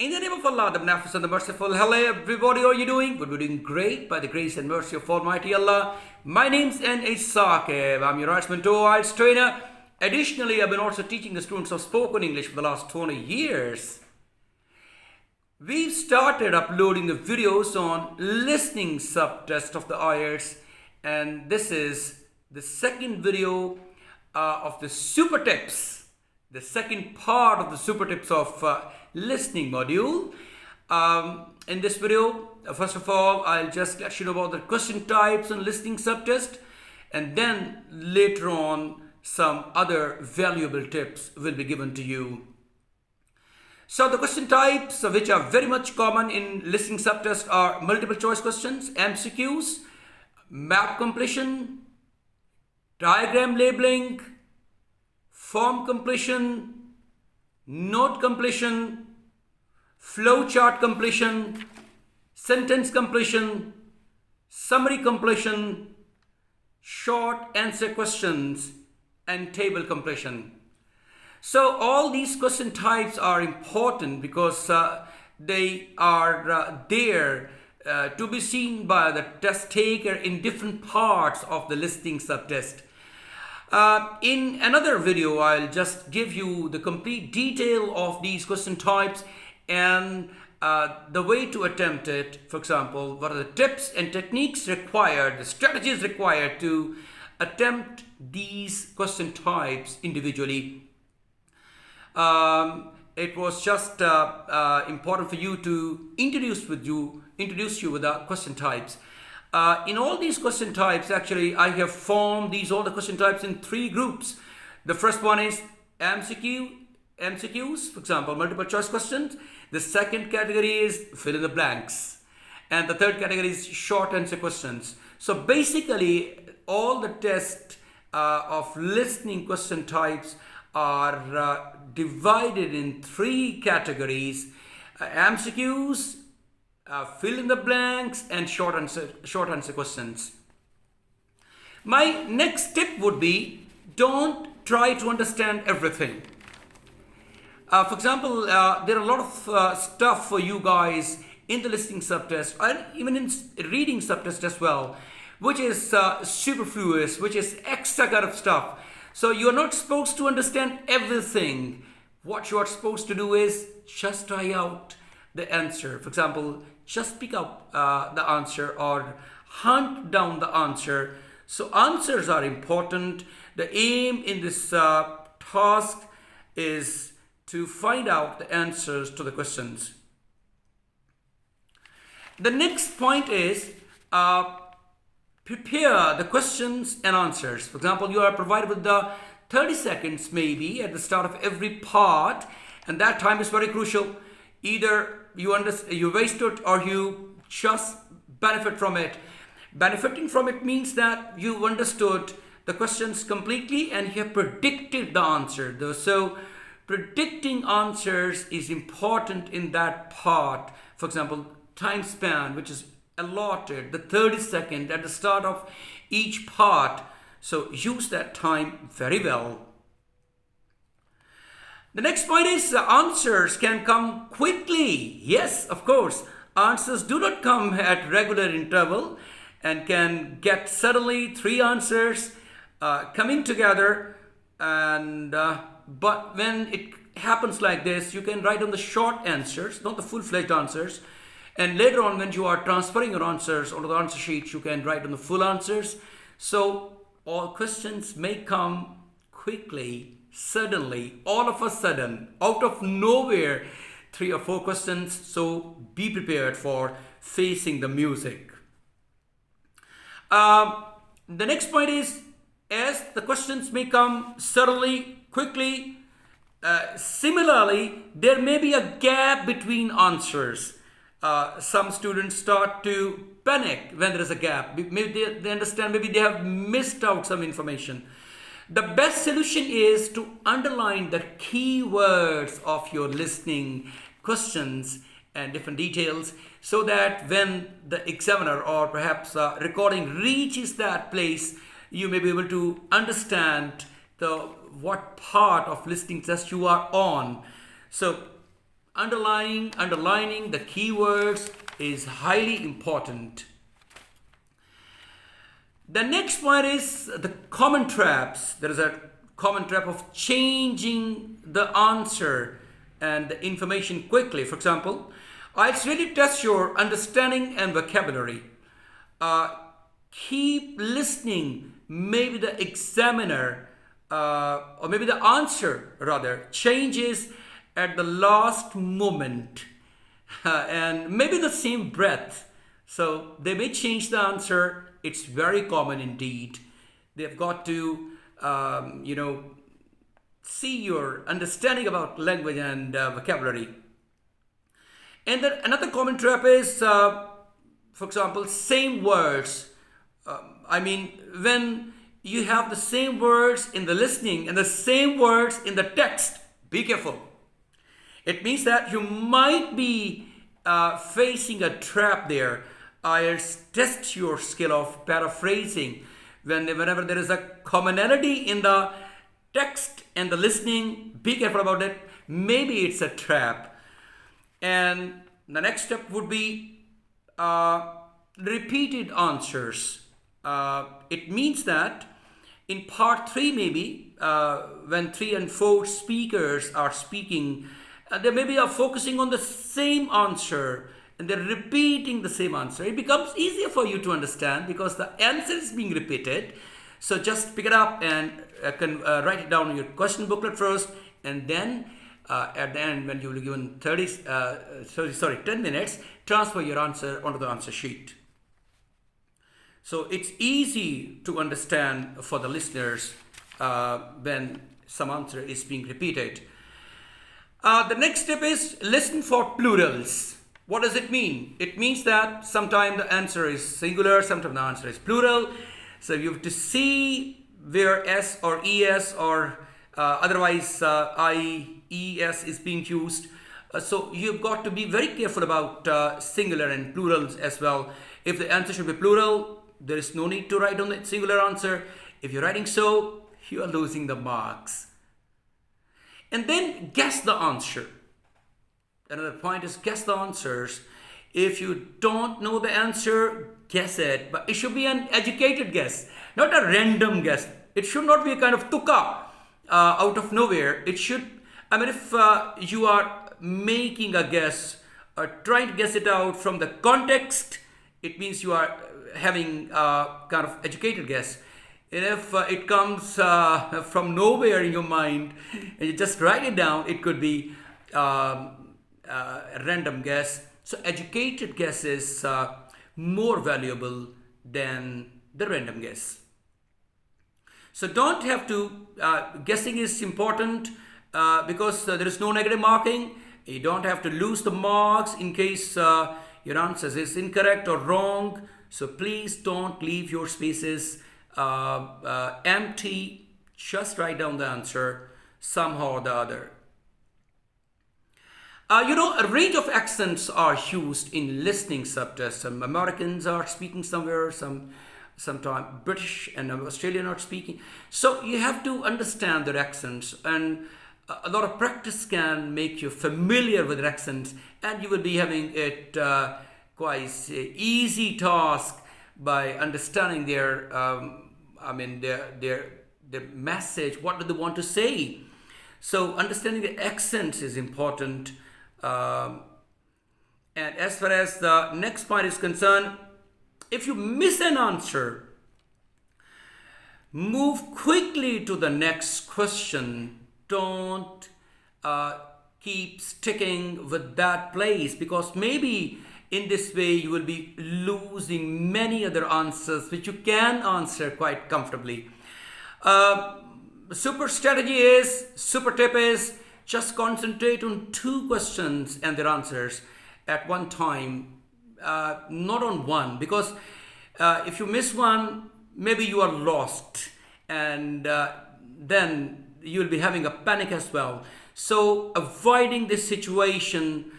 In the name of Allah, the Beneficent and the Merciful. Hello everybody, how are you doing? We're doing great by the grace and mercy of Almighty Allah. My name's NA Saqib. I'm your IELTS trainer. Additionally, I've been also teaching the students of spoken English for the last 20 years. We've started uploading the videos on listening subtest of the IELTS, and this is the second video of the super tips, the second part of the super tips of listening module. In this video, first of all, I'll just let you know about the question types and listening subtest, and then later on some other valuable tips will be given to you. So the question types, which are very much common in listening subtest, are multiple choice questions, MCQs, map completion, diagram labeling, form completion, note completion, flowchart completion, sentence completion, summary completion, short answer questions, and table completion. So all these question types are important because they are there to be seen by the test taker in different parts of the listening subtest. In another video, I'll just give you the complete detail of these question types and the way to attempt it. For example, what are the tips and techniques required, the strategies required to attempt these question types individually. It was just important for you to introduce you with the question types. In all these question types, actually, I have formed all the question types in three groups. The first one is MCQs, for example, multiple choice questions. The second category is fill in the blanks. And the third category is short answer questions. So basically, all the tests of listening question types are divided in three categories: MCQs, fill in the blanks, and short answer questions. My next tip would be, don't try to understand everything. For example, there are a lot of stuff for you guys in the listening subtest, and even in reading subtest as well, which is superfluous, which is extra kind of stuff. So you're not supposed to understand everything. What you are supposed to do is just try out the answer. For example, just pick up the answer or hunt down the answer. So answers are important. The aim in this task is to find out the answers to the questions. The next point is prepare the questions and answers. For example, you are provided with the 30 seconds maybe at the start of every part, and that time is very crucial. Either you waste it or you just benefit from it. Benefiting from it means that you understood the questions completely and you have predicted the answer. So predicting answers is important in that part. For example, time span, which is allotted, the 30 seconds at the start of each part. So use that time very well. The next point is answers can come quickly. Yes, of course. Answers do not come at regular interval and can get suddenly three answers coming together. And but when it happens like this, you can write on the short answers, not the full-fledged answers. And later on, when you are transferring your answers onto the answer sheet, you can write on the full answers. So all questions may come quickly, suddenly, all of a sudden, out of nowhere, 3 or 4 questions. So be prepared for facing the music. The next point is, as the questions may come suddenly, quickly, similarly, there may be a gap between answers. Some students start to panic when there is a gap. Maybe they understand, maybe they have missed out some information. The best solution is to underline the key words of your listening questions and different details, so that when the examiner or perhaps recording reaches that place, you may be able to understand what part of listening test you are on. So underlining the keywords is highly important. The next one is the common traps. There is a common trap of changing the answer and the information quickly. For example, IELTS really tests your understanding and vocabulary. Keep listening. Maybe the examiner, or maybe the answer rather, changes at the last moment and maybe the same breath. So they may change the answer. It's very common indeed. They've got to, see your understanding about language and vocabulary. And then another common trap is, for example, same words. When you have the same words in the listening and the same words in the text, be careful. It means that you might be facing a trap there. IELTS tests your skill of paraphrasing. Whenever there is a commonality in the text and the listening, be careful about it. Maybe it's a trap. And the next step would be repeated answers. It means that in part 3 maybe, when 3 and 4 speakers are speaking, they maybe are focusing on the same answer and they're repeating the same answer. It becomes easier for you to understand because the answer is being repeated. So just pick it up and write it down in your question booklet first, and then at the end, when you will be given 10 minutes, transfer your answer onto the answer sheet. So it's easy to understand for the listeners when some answer is being repeated. The next step is listen for plurals. What does it mean? It means that sometimes the answer is singular, sometimes the answer is plural. So you have to see where S or ES or otherwise IES is being used. So you've got to be very careful about singular and plurals as well. If the answer should be plural, there is no need to write on the singular answer. If you're writing so, you are losing the marks. And then guess the answer. Another point is guess the answers. If you don't know the answer, guess it. But it should be an educated guess, not a random guess. It should not be a kind of tuka out of nowhere. It should, if you are making a guess or trying to guess it out from the context, it means you are having a kind of educated guess. And if it comes from nowhere in your mind and you just write it down, it could be a random guess. So educated guess is more valuable than the random guess. So don't have to, guessing is important because there is no negative marking. You don't have to lose the marks in case your answer is incorrect or wrong. So please don't leave your spaces empty. Just write down the answer somehow or the other. A range of accents are used in listening subtests. Some Americans are speaking somewhere, sometimes British and Australian are speaking. So you have to understand their accents, and a lot of practice can make you familiar with their accents, and you will be having it quite easy task by understanding their message. What do they want to say? So understanding the accents is important. And as far as the next point is concerned, if you miss an answer, move quickly to the next question. Don't keep sticking with that place, because maybe in this way you will be losing many other answers which you can answer quite comfortably. Super tip is just concentrate on 2 questions and their answers at one time, not on one, because if you miss one, maybe you are lost, and then you'll be having a panic as well. So avoiding this situation,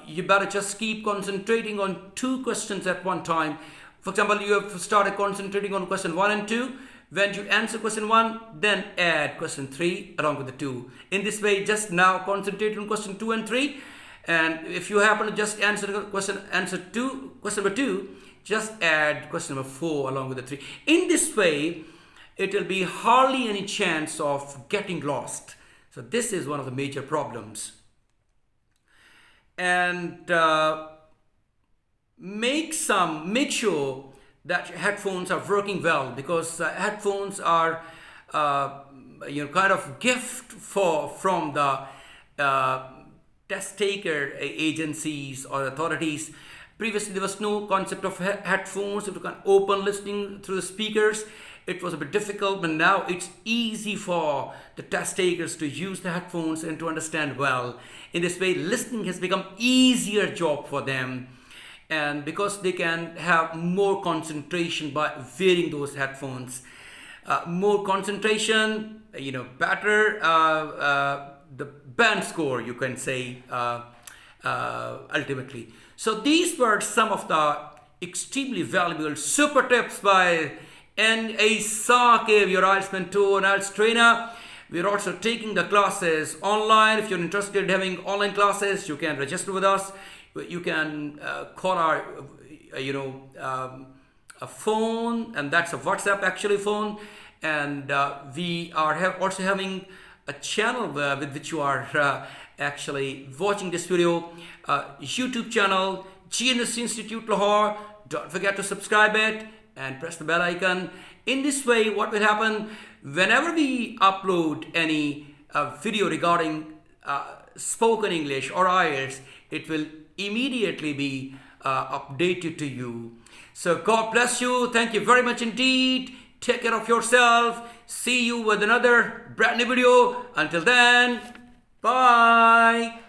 you better just keep concentrating on 2 questions at one time. For example, you have started concentrating on question 1 and 2. When you answer question 1, then add question 3 along with the 2. In this way, just now concentrate on question 2 and 3, And if you happen to just answer the question number 2, just add question number 4 along with the 3. In this way, it will be hardly any chance of getting lost. So this is one of the major problems. And make sure that your headphones are working well, because headphones are kind of gift from the test taker agencies or authorities. Previously there was no concept of headphones. You can open listening through the speakers. It was a bit difficult, but now it's easy for the test takers to use the headphones and to understand well. In this way, listening has become easier job for them, and because they can have more concentration by wearing those headphones. More concentration, better the band score, you can say, ultimately. So these were some of the extremely valuable super tips by NA Saqib, your IELTS mentor and IELTS trainer. We're also taking the classes online. If you're interested in having online classes, you can register with us. You can call our, a phone, and that's a WhatsApp actually phone. And we are also having a channel with which you are actually watching this video, YouTube channel, GNS Institute Lahore. Don't forget to subscribe it and press the bell icon. In this way, what will happen whenever we upload any video regarding spoken English or IELTS, it will immediately be updated to you. So God bless you. Thank you very much indeed. Take care of yourself. See you with another brand new video. Until then, bye.